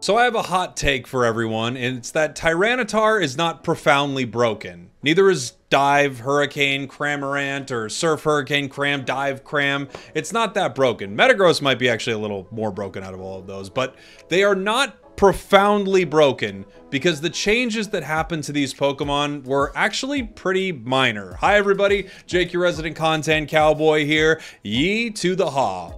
So I have a hot take for everyone, and it's that Tyranitar is not profoundly broken. Neither is Dive, Hurricane, Cramorant, or Surf Hurricane, Cram, Dive, Cram. It's not that broken. Metagross might be actually a little more broken out of all of those, but they are not profoundly broken because the changes that happened to these Pokemon were actually pretty minor. Hi everybody, Jake, your resident content cowboy here. Yee to the haw.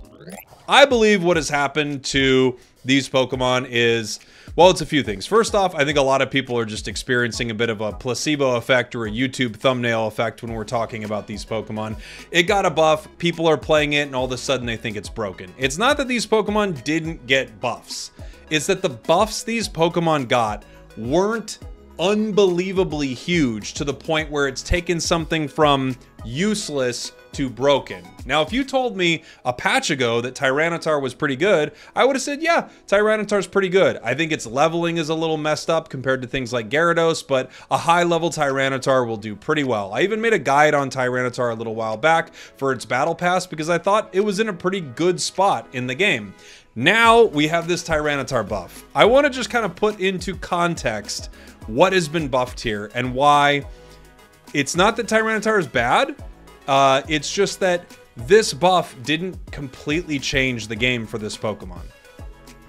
I believe what has happened to these Pokemon is, well, it's a few things. First off, I think a lot of people are just experiencing a bit of a placebo effect or a YouTube thumbnail effect when we're talking about these Pokemon. It got a buff, people are playing it, and all of a sudden they think it's broken. It's not that these Pokemon didn't get buffs. It's that the buffs these Pokemon got weren't unbelievably huge to the point where it's taken something from useless to broken. Now, if you told me a patch ago that Tyranitar was pretty good, I would have said, yeah, Tyranitar's pretty good. I think its leveling is a little messed up compared to things like Gyarados, but a high-level Tyranitar will do pretty well. I even made a guide on Tyranitar a little while back for its Battle Pass because I thought it was in a pretty good spot in the game. Now we have this Tyranitar buff. I want to just kind of put into context what has been buffed here and why it's not that Tyranitar is bad. It's just that this buff didn't completely change the game for this Pokemon.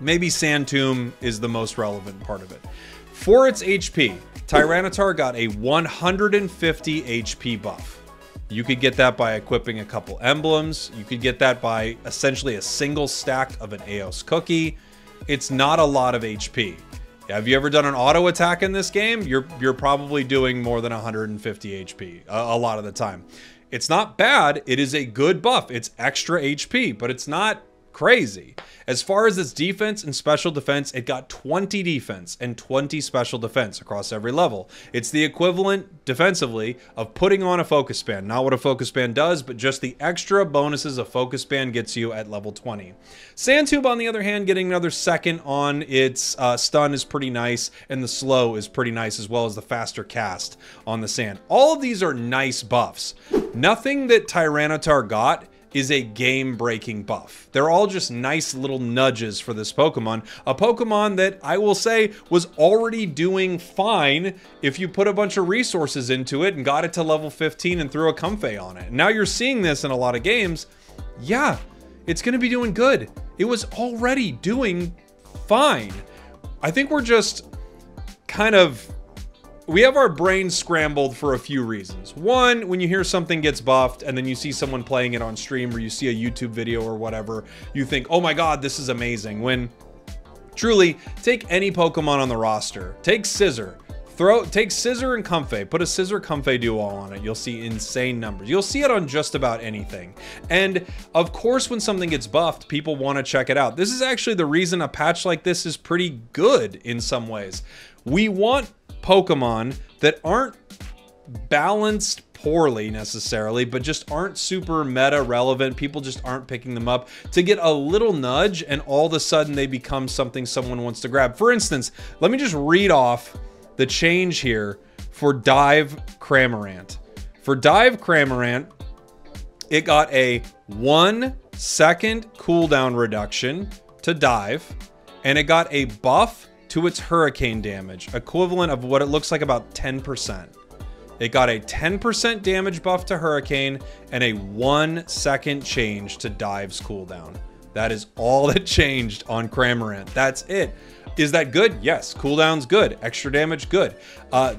Maybe Sand Tomb is the most relevant part of it. For its HP, Tyranitar got a 150 HP buff. You could get that by equipping a couple emblems. You could get that by essentially a single stack of an Eos cookie. It's not a lot of HP. Have you ever done an auto attack in this game? You're probably doing more than 150 HP a lot of the time. It's not bad. It is a good buff. It's extra HP, but it's not crazy. As far as its defense and special defense, it got 20 defense and 20 special defense across every level. It's the equivalent defensively of putting on a focus band. Not what a focus band does, but just the extra bonuses a focus band gets you at level 20. Sandtube, on the other hand, getting another second on its stun is pretty nice, and the slow is pretty nice, as well as the faster cast on the sand. All of these are nice buffs. Nothing that Tyranitar got is a game-breaking buff. They're all just nice little nudges for this Pokemon. A Pokemon that I will say was already doing fine if you put a bunch of resources into it and got it to level 15 and threw a Comfey on it. Now you're seeing this in a lot of games. Yeah, it's gonna be doing good. It was already doing fine. I think we're just kind of, we have our brains scrambled for a few reasons. One, when you hear something gets buffed and then you see someone playing it on stream or you see a YouTube video or whatever, you think, oh my God, this is amazing. When truly, take any Pokemon on the roster, take Scizor, take Scizor and Comfey, put a Scizor Comfey duo on it. You'll see insane numbers. You'll see it on just about anything. And of course, when something gets buffed, people want to check it out. This is actually the reason a patch like this is pretty good in some ways. We want Pokemon that aren't balanced poorly necessarily, but just aren't super meta relevant. People just aren't picking them up to get a little nudge, and all of a sudden they become something someone wants to grab. For instance, let me just read off the change here for Dive Cramorant. For Dive Cramorant, it got a 1 second cooldown reduction to dive, and it got a buff to its hurricane damage, equivalent of what it looks like about 10%. It got a 10% damage buff to hurricane and a 1 second change to dive's cooldown. That is all that changed on Cramorant. That's it. Is that good? Yes. Cooldown's good. Extra damage, good.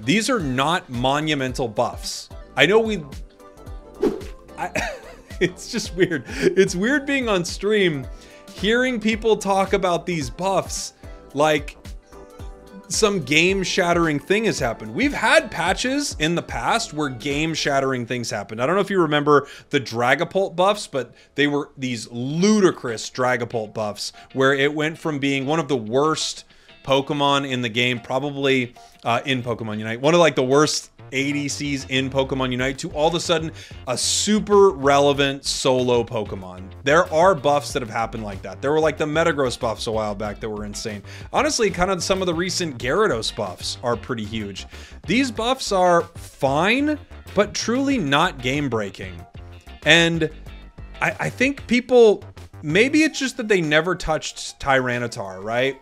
These are not monumental buffs. I know it's just weird. It's weird being on stream, hearing people talk about these buffs like some game-shattering thing has happened. We've had patches in the past where game-shattering things happened. I don't know if you remember the Dragapult buffs, but they were these ludicrous Dragapult buffs where it went from being one of the worst Pokemon in the game, probably in Pokemon Unite, one of like the worst ADCs in Pokemon Unite, to all of a sudden a super relevant solo Pokemon. There are buffs that have happened like that. There were like the Metagross buffs a while back that were insane. Honestly, kind of some of the recent Gyarados buffs are pretty huge. These buffs are fine, but truly not game breaking. And I think people, maybe it's just that they never touched Tyranitar, right?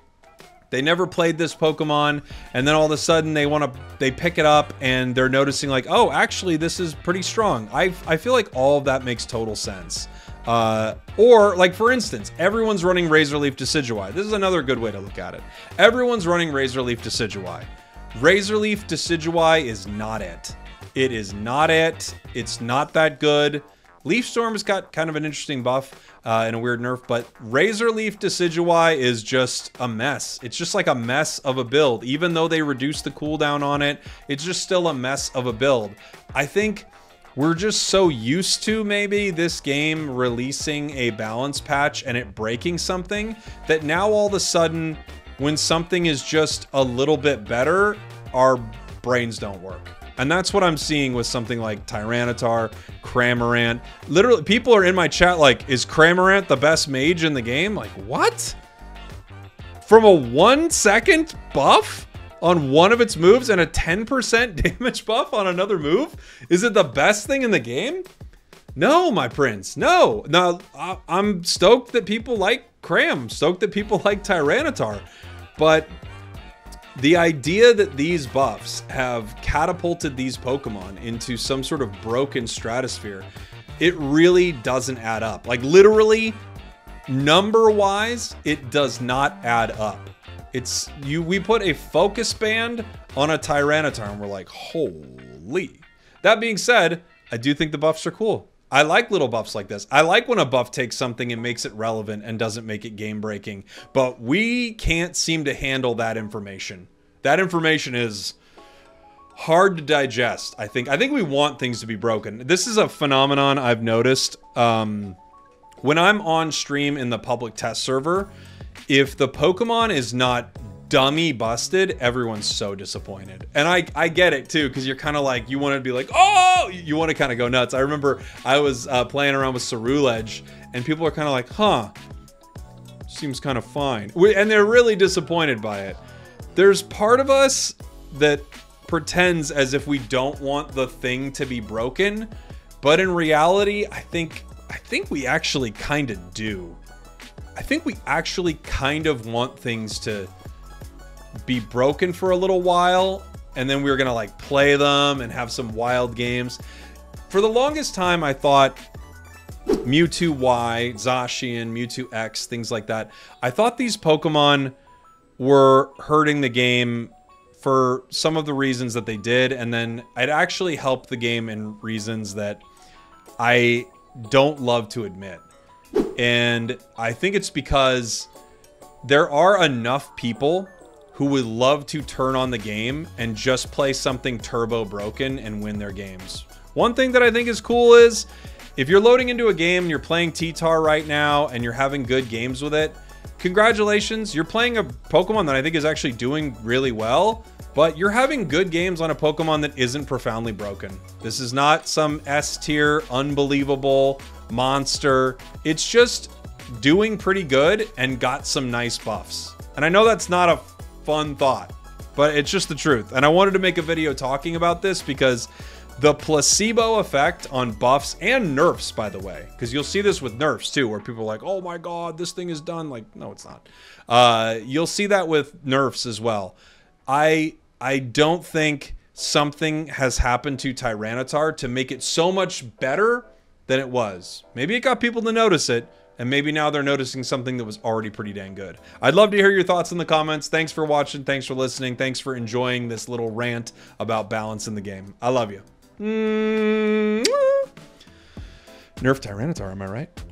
They never played this Pokemon, and then all of a sudden they pick it up and they're noticing like, oh, actually this is pretty strong. I feel like all of that makes total sense. Or like for instance, everyone's running Razor Leaf Decidueye. This is another good way to look at it. Everyone's running Razor Leaf Decidueye. Razor Leaf Decidueye is not it. It is not it. It's not that good. Leaf Storm's got kind of an interesting buff and a weird nerf, but Razor Leaf Decidueye is just a mess. It's just like a mess of a build. Even though they reduced the cooldown on it, it's just still a mess of a build. I think we're just so used to maybe this game releasing a balance patch and it breaking something that now all of a sudden when something is just a little bit better, our brains don't work. And that's what I'm seeing with something like Tyranitar, Cramorant. Literally, people are in my chat like, is Cramorant the best mage in the game? Like, what? From a 1 second buff on one of its moves and a 10% damage buff on another move? Is it the best thing in the game? No, my prince, no. Now, I'm stoked that people like Cram, stoked that people like Tyranitar, but the idea that these buffs have catapulted these Pokemon into some sort of broken stratosphere, it really doesn't add up. Like literally, number-wise, it does not add up. It's we put a focus band on a Tyranitar and we're like, holy. That being said, I do think the buffs are cool. I like little buffs like this. I like when a buff takes something and makes it relevant and doesn't make it game breaking, but we can't seem to handle that information. That information is hard to digest, I think. I think we want things to be broken. This is a phenomenon I've noticed. When I'm on stream in the public test server, if the Pokemon is not dummy busted, everyone's so disappointed. And I get it too, because you're kind of like, you want to be like, oh, you want to kind of go nuts. I remember I was playing around with Ceruledge and people are kind of like, huh, seems kind of fine. And they're really disappointed by it. There's part of us that pretends as if we don't want the thing to be broken, but in reality, I think we actually kind of do. I think we actually kind of want things to be broken for a little while, and then we're gonna like play them and have some wild games. For the longest time, I thought Mewtwo Y, Zacian, Mewtwo X, things like that. I thought these Pokemon were hurting the game for some of the reasons that they did, and then it actually helped the game in reasons that I don't love to admit. And I think it's because there are enough people who would love to turn on the game and just play something turbo broken and win their games. One thing that I think is cool is if you're loading into a game and you're playing T-Tar right now and you're having good games with it, congratulations, you're playing a Pokemon that I think is actually doing really well, but you're having good games on a Pokemon that isn't profoundly broken. This is not some S-tier, unbelievable monster. It's just doing pretty good and got some nice buffs. And I know that's not a fun thought, but it's just the truth. And I wanted to make a video talking about this because the placebo effect on buffs and nerfs, by the way, because you'll see this with nerfs too, where people are like, oh my god, this thing is done. Like, no, it's not. You'll see that with nerfs as well. I don't think something has happened to Tyranitar to make it so much better than it was. Maybe it got people to notice it, and maybe now they're noticing something that was already pretty dang good. I'd love to hear your thoughts in the comments. Thanks for watching. Thanks for listening. Thanks for enjoying this little rant about balance in the game. I love you. Nerf Tyranitar, am I right?